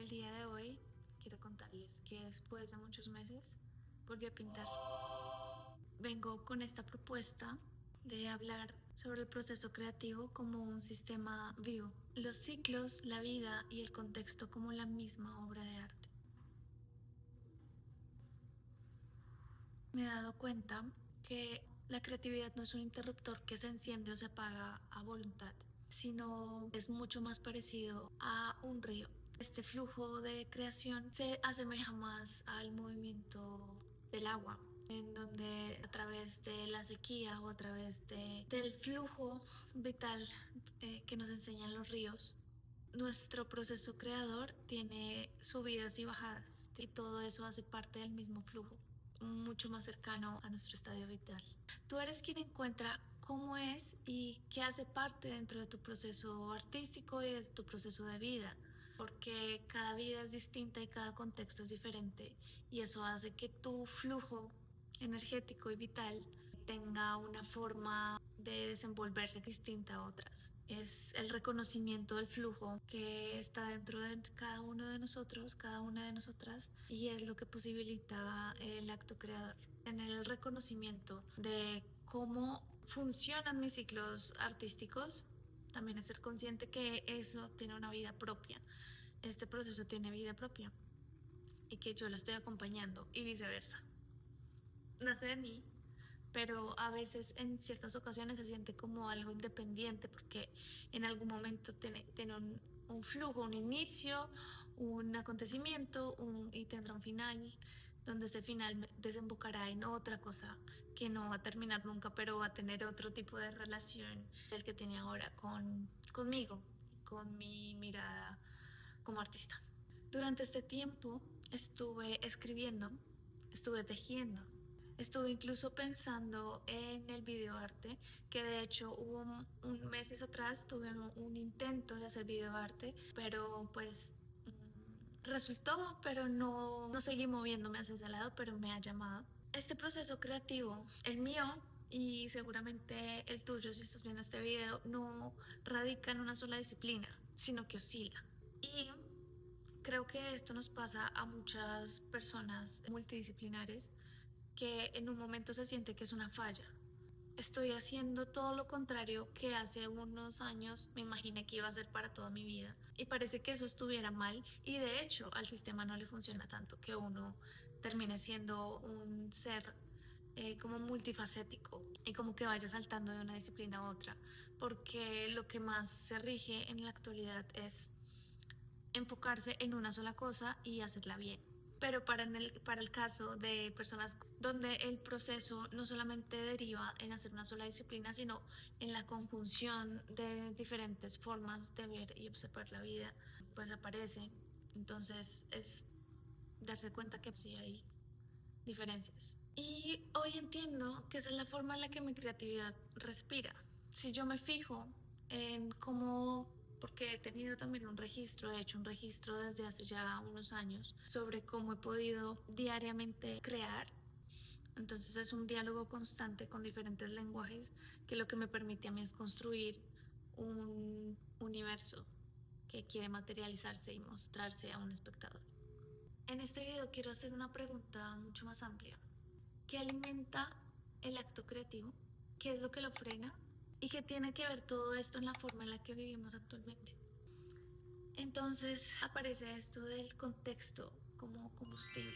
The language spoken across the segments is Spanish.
El día de hoy quiero contarles que después de muchos meses volví a pintar. Vengo con esta propuesta de hablar sobre el proceso creativo como un sistema vivo, los ciclos, la vida y el contexto como la misma obra de arte. Me he dado cuenta que la creatividad no es un interruptor que se enciende o se apaga a voluntad, sino es mucho más parecido a un río. Este flujo de creación se asemeja más al movimiento del agua, en donde a través de la sequía o a través del flujo vital que nos enseñan los ríos, nuestro proceso creador tiene subidas y bajadas y todo eso hace parte del mismo flujo, mucho más cercano a nuestro estadio vital. Tú eres quien encuentra cómo es y qué hace parte dentro de tu proceso artístico y de tu proceso de vida, porque cada vida es distinta y cada contexto es diferente y eso hace que tu flujo energético y vital tenga una forma de desenvolverse distinta a otras. Es el reconocimiento del flujo que está dentro de cada uno de nosotros, cada una de nosotras, y es lo que posibilita el acto creador. Tener el reconocimiento de cómo funcionan mis ciclos artísticos, también es ser consciente que eso tiene una vida propia. Este proceso tiene vida propia y que yo lo estoy acompañando y viceversa. Nace de mí, pero a veces en ciertas ocasiones se siente como algo independiente porque en algún momento tiene un flujo, un inicio, un acontecimiento y tendrá un final donde ese final desembocará en otra cosa que no va a terminar nunca, pero va a tener otro tipo de relación del que tiene ahora conmigo, con mi mirada como artista. Durante este tiempo estuve escribiendo, estuve tejiendo, estuve incluso pensando en el videoarte, que de hecho hubo un meses atrás tuve un intento de hacer videoarte, pero pues resultó, pero no seguí moviéndome hacia ese lado, pero me ha llamado. Este proceso creativo, el mío y seguramente el tuyo, si estás viendo este video, no radica en una sola disciplina, sino que oscila. Y creo que esto nos pasa a muchas personas multidisciplinares que en un momento se siente que es una falla. Estoy haciendo todo lo contrario que hace unos años me imaginé que iba a ser para toda mi vida y parece que eso estuviera mal y de hecho al sistema no le funciona tanto que uno termine siendo un ser como multifacético y como que vaya saltando de una disciplina a otra, porque lo que más se rige en la actualidad es enfocarse en una sola cosa y hacerla bien. Pero para el caso de personas donde el proceso no solamente deriva en hacer una sola disciplina, sino en la conjunción de diferentes formas de ver y observar la vida, pues aparece. Entonces es darse cuenta que sí hay diferencias. Y hoy entiendo que esa es la forma en la que mi creatividad respira. Si yo me fijo en cómo, porque he tenido también un registro, he hecho un registro desde hace ya unos años sobre cómo he podido diariamente crear. Entonces es un diálogo constante con diferentes lenguajes que lo que me permite a mí es construir un universo que quiere materializarse y mostrarse a un espectador. En este video quiero hacer una pregunta mucho más amplia. ¿Qué alimenta el acto creativo? ¿Qué es lo que lo frena? ¿Y qué tiene que ver todo esto en la forma en la que vivimos actualmente? Entonces aparece esto del contexto como combustible,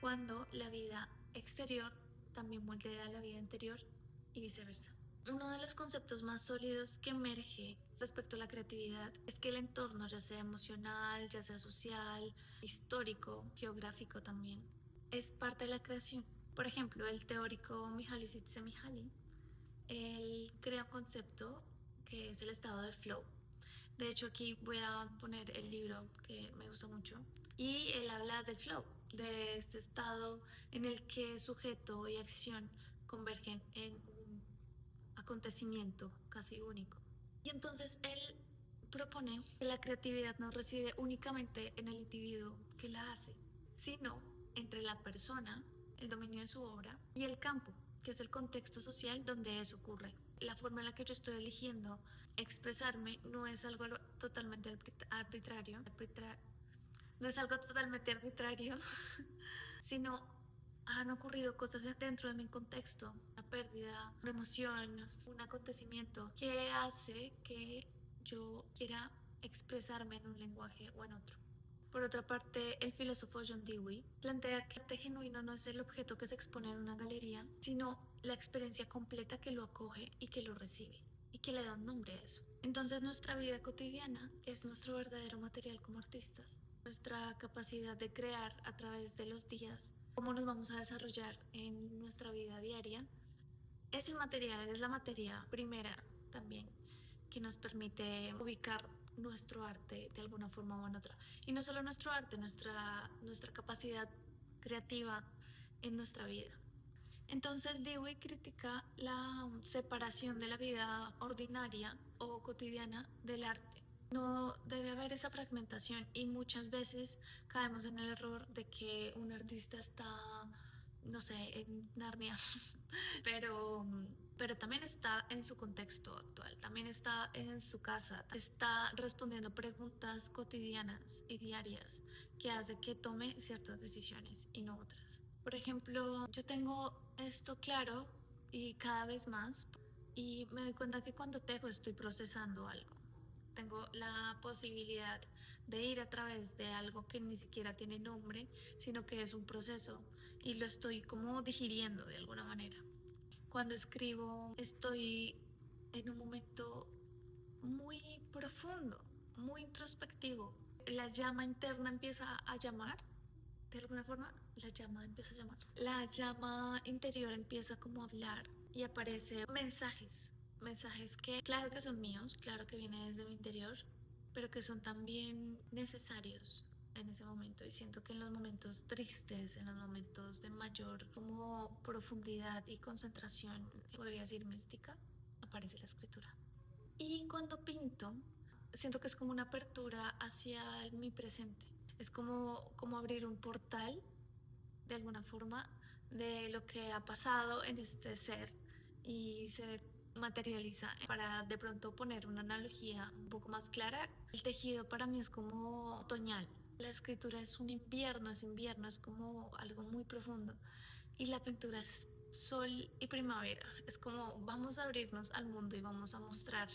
cuando la vida exterior también moldea la vida interior y viceversa. Uno de los conceptos más sólidos que emerge respecto a la creatividad es que el entorno, ya sea emocional, ya sea social, histórico, geográfico también, es parte de la creación. Por ejemplo, el teórico Mihaly Csikszentmihalyi, él crea un concepto que es el estado de flow. De hecho, aquí voy a poner el libro que me gusta mucho. Y él habla del flow, de este estado en el que sujeto y acción convergen en un acontecimiento casi único. Y entonces él propone que la creatividad no reside únicamente en el individuo que la hace, sino entre la persona, el dominio de su obra, y el campo, que es el contexto social donde eso ocurre. La forma en la que yo estoy eligiendo expresarme no es algo totalmente arbitrario, no es algo totalmente arbitrario, sino han ocurrido cosas dentro de mi contexto, una pérdida, una emoción, un acontecimiento que hace que yo quiera expresarme en un lenguaje o en otro. Por otra parte, el filósofo John Dewey plantea que el arte genuino no es el objeto que se expone en una galería, sino la experiencia completa que lo acoge y que lo recibe, y que le da un nombre a eso. Entonces nuestra vida cotidiana es nuestro verdadero material como artistas, nuestra capacidad de crear a través de los días, cómo nos vamos a desarrollar en nuestra vida diaria, es el material, es la materia primera también que nos permite ubicar nuestro arte de alguna forma u otra. Y no solo nuestro arte, nuestra capacidad creativa en nuestra vida. Entonces Dewey critica la separación de la vida ordinaria o cotidiana del arte. No debe haber esa fragmentación y muchas veces caemos en el error de que un artista está, no sé, en Narnia, pero, pero también está en su contexto actual, también está en su casa, está respondiendo preguntas cotidianas y diarias que hace que tome ciertas decisiones y no otras. Por ejemplo, yo tengo esto claro y cada vez más y me doy cuenta que cuando tejo estoy procesando algo. Tengo la posibilidad de ir a través de algo que ni siquiera tiene nombre, sino que es un proceso y lo estoy como digiriendo de alguna manera. Cuando escribo estoy en un momento muy profundo, muy introspectivo. La llama interna empieza a llamar, de alguna forma la llama empieza a llamar. La llama interior empieza como a hablar y aparecen mensajes que claro que son míos, claro que vienen desde mi interior, pero que son también necesarios en ese momento. Y siento que en los momentos tristes, en los momentos de mayor como profundidad y concentración, podría decir mística, aparece la escritura. Y cuando pinto, siento que es como una apertura hacia mi presente. Es como abrir un portal, de alguna forma, de lo que ha pasado en este ser y se materializa. Para de pronto poner una analogía un poco más clara, el tejido para mí es como otoñal. La escritura es invierno, es como algo muy profundo. Y la pintura es sol y primavera. Es como vamos a abrirnos al mundo y vamos a mostrar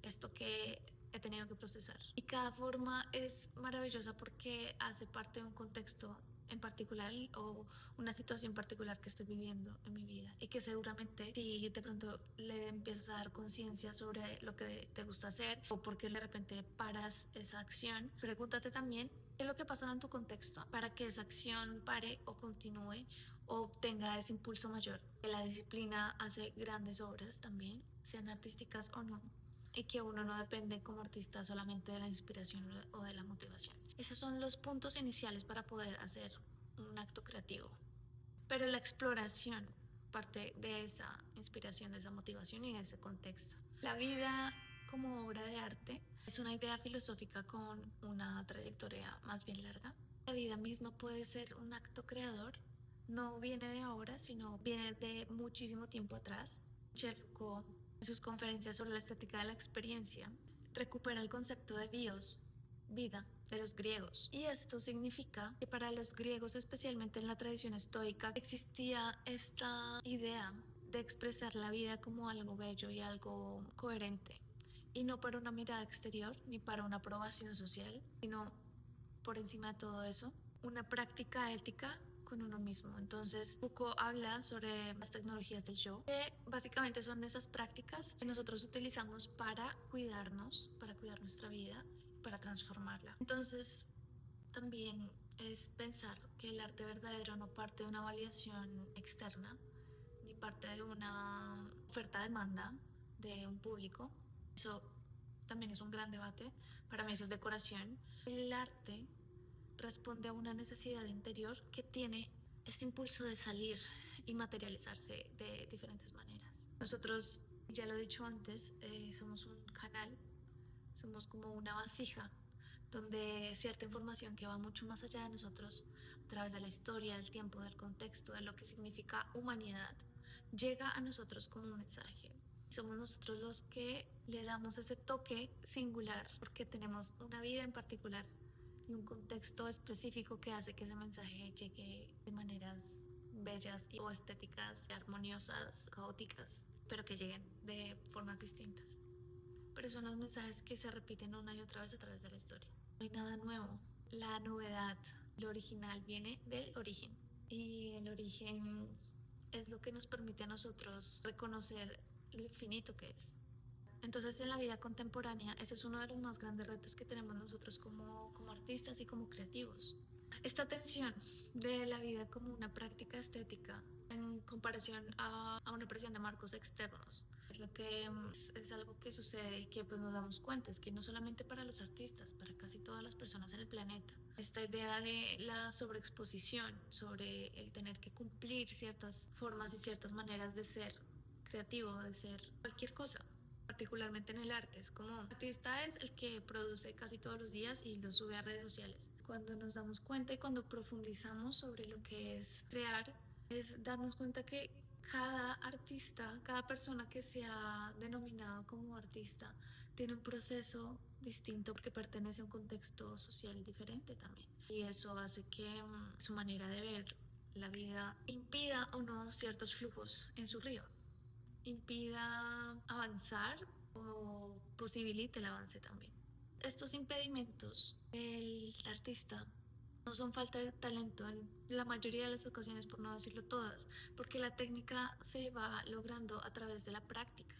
esto que he tenido que procesar. Y cada forma es maravillosa porque hace parte de un contexto en particular o una situación particular que estoy viviendo en mi vida y que seguramente si de pronto le empiezas a dar conciencia sobre lo que te gusta hacer o porque de repente paras esa acción, pregúntate también qué es lo que pasa en tu contexto para que esa acción pare o continúe o tenga ese impulso mayor. La disciplina hace grandes obras también, sean artísticas o no, y que uno no depende como artista solamente de la inspiración o de la motivación. Esos son los puntos iniciales para poder hacer un acto creativo. Pero la exploración parte de esa inspiración, de esa motivación y de ese contexto. La vida como obra de arte es una idea filosófica con una trayectoria más bien larga. La vida misma puede ser un acto creador, no viene de ahora, sino viene de muchísimo tiempo atrás. Michel Foucault, en sus conferencias sobre la estética de la experiencia, recupera el concepto de bios, vida, de los griegos. Y esto significa que para los griegos, especialmente en la tradición estoica, existía esta idea de expresar la vida como algo bello y algo coherente. Y no para una mirada exterior ni para una aprobación social, sino por encima de todo eso, una práctica ética con uno mismo. Entonces, Foucault habla sobre las tecnologías del yo, que básicamente son esas prácticas que nosotros utilizamos para cuidarnos, para cuidar nuestra vida, para transformarla. Entonces, también es pensar que el arte verdadero no parte de una validación externa, ni parte de una oferta-demanda de un público. Eso también es un gran debate. Para mí eso es decoración. El arte responde a una necesidad interior que tiene este impulso de salir y materializarse de diferentes maneras. Nosotros, ya lo he dicho antes, somos un canal, somos como una vasija donde cierta información que va mucho más allá de nosotros, a través de la historia, del tiempo, del contexto, de lo que significa humanidad, llega a nosotros como un mensaje. Somos nosotros los que le damos ese toque singular porque tenemos una vida en particular y un contexto específico que hace que ese mensaje llegue de maneras bellas o estéticas, armoniosas, caóticas, pero que lleguen de formas distintas. Pero son los mensajes que se repiten una y otra vez a través de la historia. No hay nada nuevo. La novedad, lo original, viene del origen. Y el origen es lo que nos permite a nosotros reconocer lo infinito que es. Entonces, en la vida contemporánea, ese es uno de los más grandes retos que tenemos nosotros como artistas y como creativos. Esta tensión de la vida como una práctica estética en comparación a una presión de marcos externos es lo que es algo que sucede y que pues nos damos cuenta, es que no solamente para los artistas, para casi todas las personas en el planeta, esta idea de la sobreexposición, sobre el tener que cumplir ciertas formas y ciertas maneras de ser creativo, de ser cualquier cosa, particularmente en el arte. Es como un artista es el que produce casi todos los días y lo sube a redes sociales. Cuando nos damos cuenta y cuando profundizamos sobre lo que es crear, es darnos cuenta que cada artista, cada persona que se ha denominado como artista, tiene un proceso distinto porque pertenece a un contexto social diferente también. Y eso hace que su manera de ver la vida impida o no ciertos flujos en su río, impida avanzar o posibilite el avance también. Estos impedimentos del artista no son falta de talento en la mayoría de las ocasiones, por no decirlo todas, porque la técnica se va logrando a través de la práctica.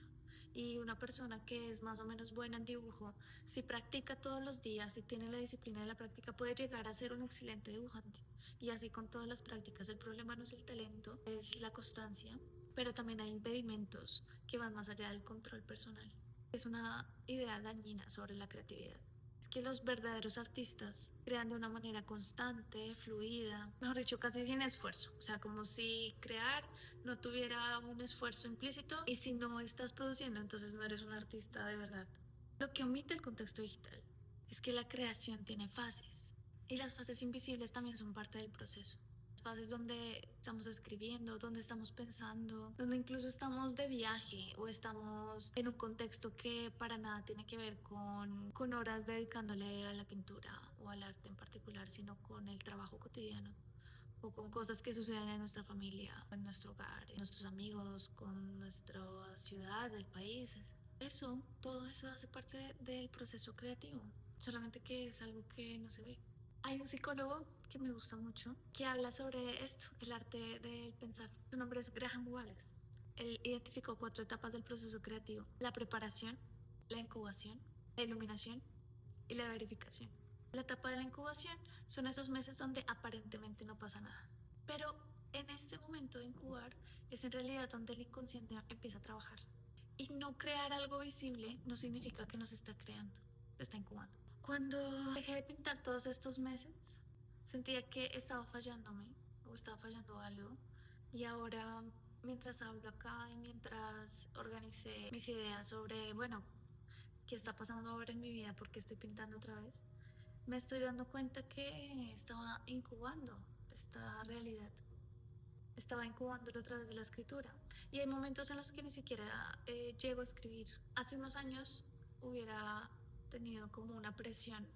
Y una persona que es más o menos buena en dibujo, si practica todos los días, si tiene la disciplina de la práctica, puede llegar a ser un excelente dibujante. Y así con todas las prácticas, el problema no es el talento, es la constancia, pero también hay impedimentos que van más allá del control personal. Es una idea dañina sobre la creatividad. Es que los verdaderos artistas crean de una manera constante, fluida, mejor dicho, casi sin esfuerzo. O sea, como si crear no tuviera un esfuerzo implícito, y si no estás produciendo, entonces no eres un artista de verdad. Lo que omite el contexto digital es que la creación tiene fases, y las fases invisibles también son parte del proceso. Fases donde estamos escribiendo, donde estamos pensando, donde incluso estamos de viaje o estamos en un contexto que para nada tiene que ver con horas dedicándole a la pintura o al arte en particular, sino con el trabajo cotidiano o con cosas que suceden en nuestra familia, en nuestro hogar, en nuestros amigos, con nuestra ciudad, el país. Eso, todo eso hace parte del proceso creativo, solamente que es algo que no se ve. Hay un psicólogo que me gusta mucho que habla sobre esto, el arte del pensar. Su nombre es Graham Wallace. Él identificó 4 etapas del proceso creativo: la preparación, la incubación, la iluminación y la verificación. La etapa de la incubación son esos meses donde aparentemente no pasa nada, pero en este momento de incubar es en realidad donde el inconsciente empieza a trabajar. Y no crear algo visible no significa que no se está creando, se está incubando. Cuando dejé de pintar todos estos meses, sentía que estaba fallándome o estaba fallando algo. Y ahora, mientras hablo acá y mientras organicé mis ideas sobre, bueno, qué está pasando ahora en mi vida, por qué estoy pintando otra vez, me estoy dando cuenta que estaba incubando esta realidad. Estaba incubándolo a través de la escritura. Y hay momentos en los que ni siquiera llego a escribir. Hace unos años hubiera tenido como una presión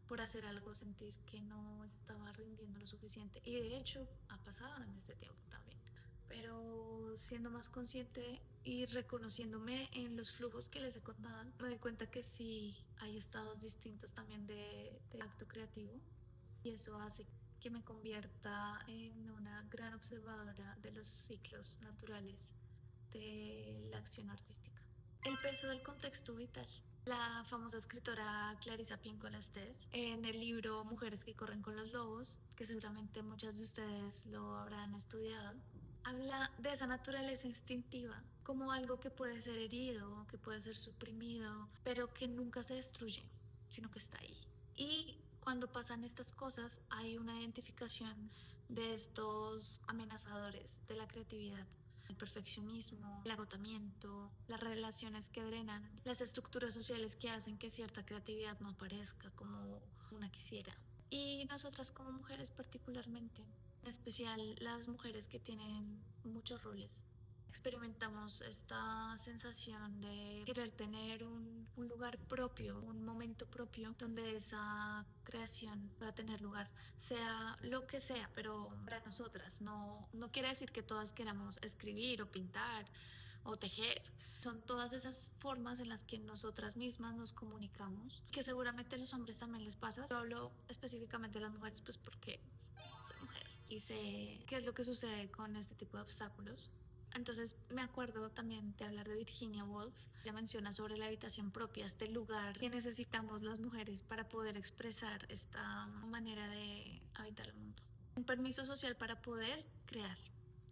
por hacer algo, sentir que no estaba rindiendo lo suficiente. Y de hecho ha pasado en este tiempo también. Pero siendo más consciente y reconociéndome en los flujos que les he contado, me doy cuenta que sí hay estados distintos también de acto creativo. Y eso hace que me convierta en una gran observadora de los ciclos naturales de la acción artística. El peso del contexto vital. La famosa escritora Clarissa Pinkola Estés, en el libro Mujeres que corren con los lobos, que seguramente muchas de ustedes lo habrán estudiado, habla de esa naturaleza instintiva como algo que puede ser herido, que puede ser suprimido, pero que nunca se destruye, sino que está ahí. Y cuando pasan estas cosas hay una identificación de estos amenazadores de la creatividad: el perfeccionismo, el agotamiento, las relaciones que drenan, las estructuras sociales que hacen que cierta creatividad no aparezca como una quisiera. Y nosotras como mujeres particularmente, en especial las mujeres que tienen muchos roles experimentamos esta sensación de querer tener un lugar propio, un momento propio donde esa creación pueda tener lugar, sea lo que sea, pero para nosotras. No quiere decir que todas queramos escribir o pintar o tejer. Son todas esas formas en las que nosotras mismas nos comunicamos, que seguramente a los hombres también les pasa. Yo hablo específicamente de las mujeres, pues porque soy mujer y sé qué es lo que sucede con este tipo de obstáculos. Entonces me acuerdo también de hablar de Virginia Woolf. Ella menciona sobre la habitación propia, este lugar que necesitamos las mujeres para poder expresar esta manera de habitar el mundo. Un permiso social para poder crear,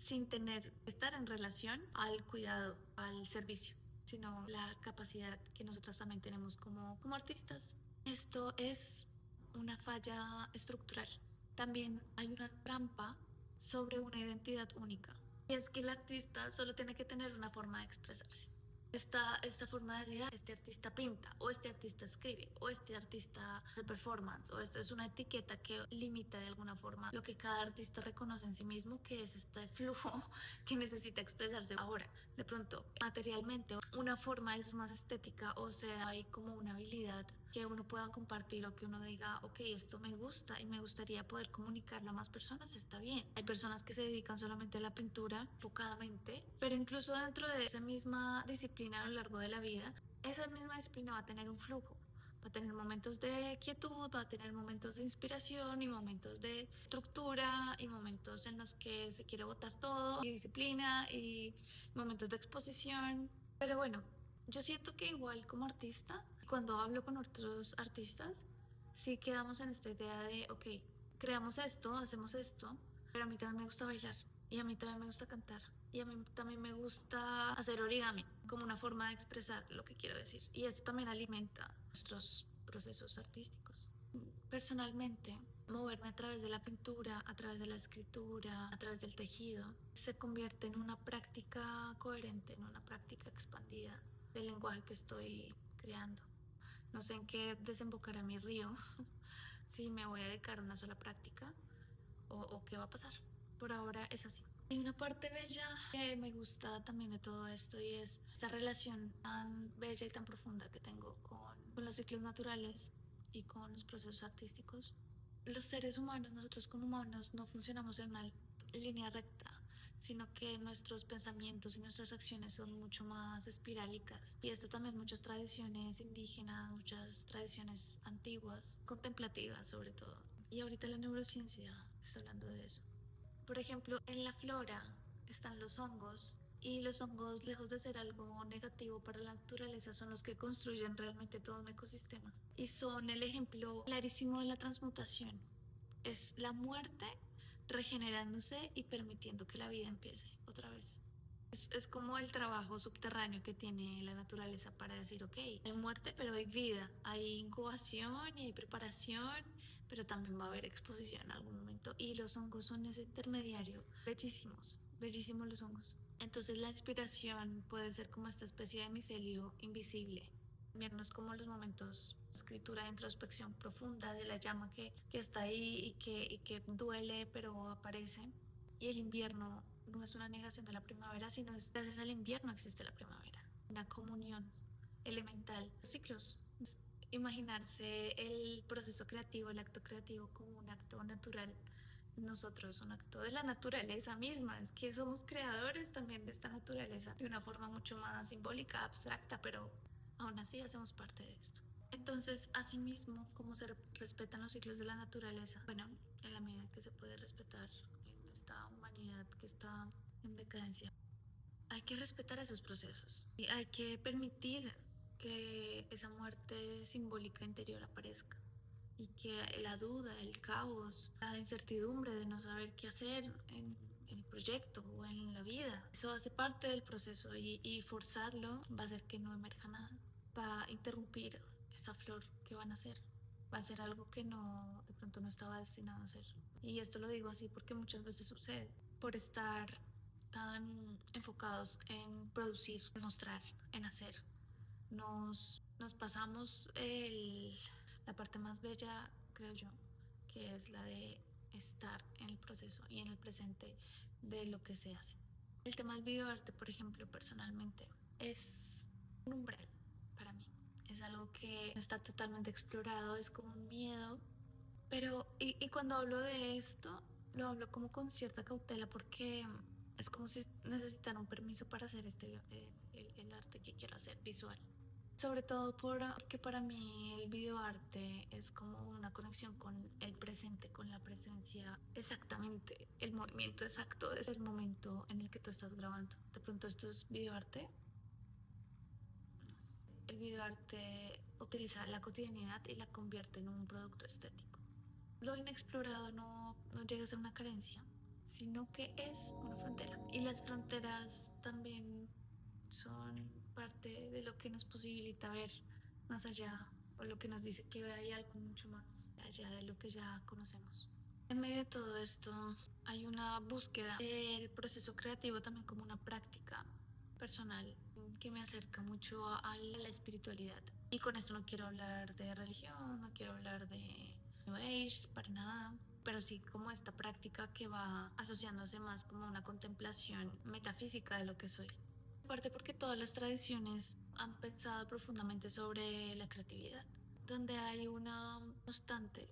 sin tener que estar en relación al cuidado, al servicio, sino la capacidad que nosotras también tenemos como artistas. Esto es una falla estructural. También hay una trampa sobre una identidad única. Y es que el artista solo tiene que tener una forma de expresarse. Esta forma de decir, este artista pinta, o este artista escribe, o este artista hace performance, o esto es una etiqueta que limita de alguna forma lo que cada artista reconoce en sí mismo, que es este flujo que necesita expresarse. Ahora, de pronto, materialmente, una forma es más estética, o sea, hay como una habilidad que uno pueda compartir o que uno diga, ok, esto me gusta y me gustaría poder comunicarlo a más personas, está bien. Hay personas que se dedican solamente a la pintura enfocadamente, pero incluso dentro de esa misma disciplina a lo largo de la vida, esa misma disciplina va a tener un flujo. Va a tener momentos de quietud, va a tener momentos de inspiración y momentos de estructura y momentos en los que se quiere botar todo y disciplina y momentos de exposición. Pero bueno, yo siento que igual como artista, cuando hablo con otros artistas, sí quedamos en esta idea de, ok, creamos esto, hacemos esto, pero a mí también me gusta bailar y a mí también me gusta cantar y a mí también me gusta hacer origami como una forma de expresar lo que quiero decir. Y esto también alimenta nuestros procesos artísticos. Personalmente, moverme a través de la pintura, a través de la escritura, a través del tejido, se convierte en una práctica coherente, en una práctica expandida del lenguaje que estoy creando. No sé en qué desembocará mi río, si me voy a dedicar a una sola práctica o qué va a pasar. Por ahora es así. Hay una parte bella que me gusta también de todo esto y es esta relación tan bella y tan profunda que tengo con los ciclos naturales y con los procesos artísticos. Los seres humanos, nosotros como humanos, no funcionamos en una línea recta, sino que nuestros pensamientos y nuestras acciones son mucho más espirálicas. Y esto también muchas tradiciones indígenas, muchas tradiciones antiguas, contemplativas sobre todo. Y ahorita la neurociencia está hablando de eso. Por ejemplo, en la flora están los hongos y los hongos, lejos de ser algo negativo para la naturaleza, son los que construyen realmente todo un ecosistema y son el ejemplo clarísimo de la transmutación. Es la muerte regenerándose y permitiendo que la vida empiece otra vez. Es como el trabajo subterráneo que tiene la naturaleza para decir, ok, hay muerte, pero hay vida, hay incubación y hay preparación, pero también va a haber exposición en algún momento. Y los hongos son ese intermediario, bellísimos, bellísimos los hongos. Entonces la inspiración puede ser como esta especie de micelio invisible. También no es como los momentos de escritura de introspección profunda de la llama que está ahí y que duele, pero aparece. Y el invierno no es una negación de la primavera, sino es gracias al invierno existe la primavera. Una comunión elemental. Los ciclos. Imaginarse el proceso creativo, el acto creativo como un acto natural. Nosotros, un acto de la naturaleza misma. Es que somos creadores también de esta naturaleza de una forma mucho más simbólica, abstracta, pero aún así hacemos parte de esto. Entonces, asimismo, ¿cómo se respetan los ciclos de la naturaleza? Bueno, en la medida que se puede respetar en esta humanidad que está en decadencia. Hay que respetar esos procesos y hay que permitir que esa muerte simbólica interior aparezca y que la duda, el caos, la incertidumbre de no saber qué hacer en el proyecto o en la vida, eso hace parte del proceso y forzarlo va a hacer que no emerja nada, va a interrumpir esa flor que van a hacer, va a ser algo que no, de pronto no estaba destinado a ser. Y esto lo digo así porque muchas veces sucede por estar tan enfocados en producir, en mostrar, en hacer. Nos pasamos la parte más bella, creo yo, que es la de estar en el proceso y en el presente de lo que se hace. El tema del videoarte, por ejemplo, personalmente, es un umbral para mí. Es algo que no está totalmente explorado, es como un miedo. Pero, y cuando hablo de esto, lo hablo como con cierta cautela porque es como si necesitara un permiso para hacer el arte que quiero hacer visual. Sobre todo porque para mí el videoarte es como una conexión con el presente, con la presencia, exactamente, el movimiento exacto desde el momento en el que tú estás grabando. De pronto esto es videoarte. El videoarte utiliza la cotidianidad y la convierte en un producto estético. Lo inexplorado no llega a ser una carencia, sino que es una frontera. Y las fronteras también son parte de lo que nos posibilita ver más allá, o lo que nos dice que hay algo mucho más allá de lo que ya conocemos. En medio de todo esto hay una búsqueda del proceso creativo también como una práctica personal que me acerca mucho a la espiritualidad. Y con esto no quiero hablar de religión, no quiero hablar de New Age, para nada, pero sí como esta práctica que va asociándose más como una contemplación metafísica de lo que soy. En parte porque todas las tradiciones han pensado profundamente sobre la creatividad, donde hay una constante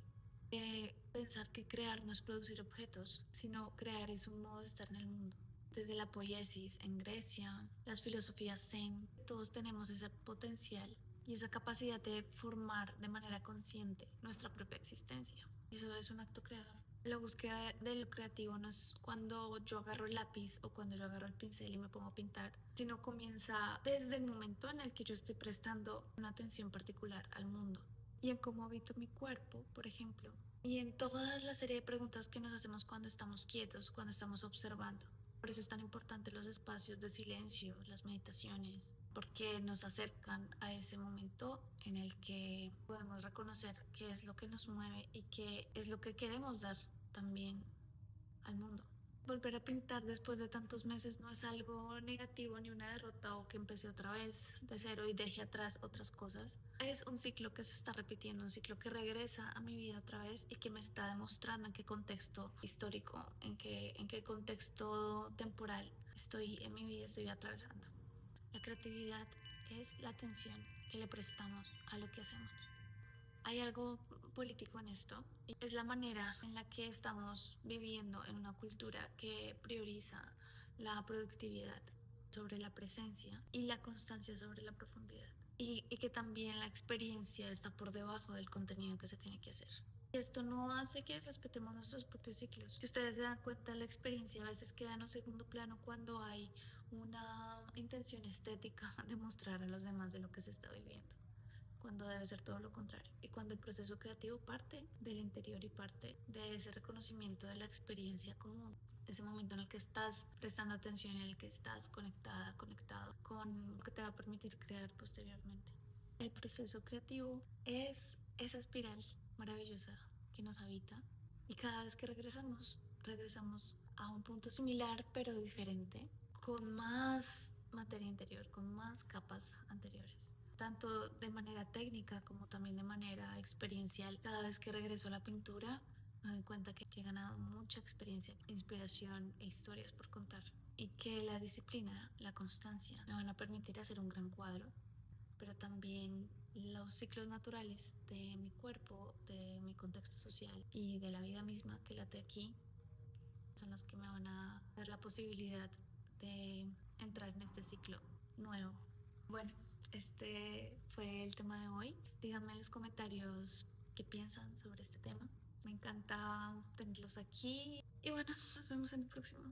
de pensar que crear no es producir objetos, sino crear es un modo de estar en el mundo. Desde la poiesis en Grecia, las filosofías zen, todos tenemos ese potencial y esa capacidad de formar de manera consciente nuestra propia existencia. Eso es un acto creador. La búsqueda de lo creativo no es cuando yo agarro el lápiz o cuando yo agarro el pincel y me pongo a pintar, sino comienza desde el momento en el que yo estoy prestando una atención particular al mundo y en cómo habito mi cuerpo, por ejemplo, y en toda la serie de preguntas que nos hacemos cuando estamos quietos, cuando estamos observando. Por eso es tan importante los espacios de silencio, las meditaciones, porque nos acercan a ese momento en el que podemos reconocer qué es lo que nos mueve y qué es lo que queremos dar también al mundo. Volver a pintar después de tantos meses no es algo negativo ni una derrota o que empecé otra vez de cero y dejé atrás otras cosas. Es un ciclo que se está repitiendo, un ciclo que regresa a mi vida otra vez y que me está demostrando en qué contexto histórico, en qué contexto temporal estoy en mi vida, estoy atravesando. La creatividad es la atención que le prestamos a lo que hacemos. Hay algo político en esto y es la manera en la que estamos viviendo en una cultura que prioriza la productividad sobre la presencia y la constancia sobre la profundidad y que también la experiencia está por debajo del contenido que se tiene que hacer. Y esto no hace que respetemos nuestros propios ciclos. Si ustedes se dan cuenta, la experiencia a veces queda en un segundo plano cuando hay una intención estética de mostrar a los demás de lo que se está viviendo, cuando debe ser todo lo contrario. Y cuando el proceso creativo parte del interior y parte de ese reconocimiento de la experiencia, como ese momento en el que estás prestando atención, en el que estás conectada, conectado con lo que te va a permitir crear posteriormente. El proceso creativo es esa espiral maravillosa que nos habita y cada vez que regresamos a un punto similar pero diferente, con más materia interior, con más capas anteriores, tanto de manera técnica como también de manera experiencial. Cada vez que regreso a la pintura me doy cuenta que he ganado mucha experiencia, inspiración e historias por contar y que la disciplina, la constancia me van a permitir hacer un gran cuadro, pero también los ciclos naturales de mi cuerpo, de mi contexto social y de la vida misma que late aquí son los que me van a dar la posibilidad de entrar en este ciclo nuevo. Bueno, este fue el tema de hoy. Díganme en los comentarios qué piensan sobre este tema. Me encanta tenerlos aquí. Y bueno, nos vemos en el próximo.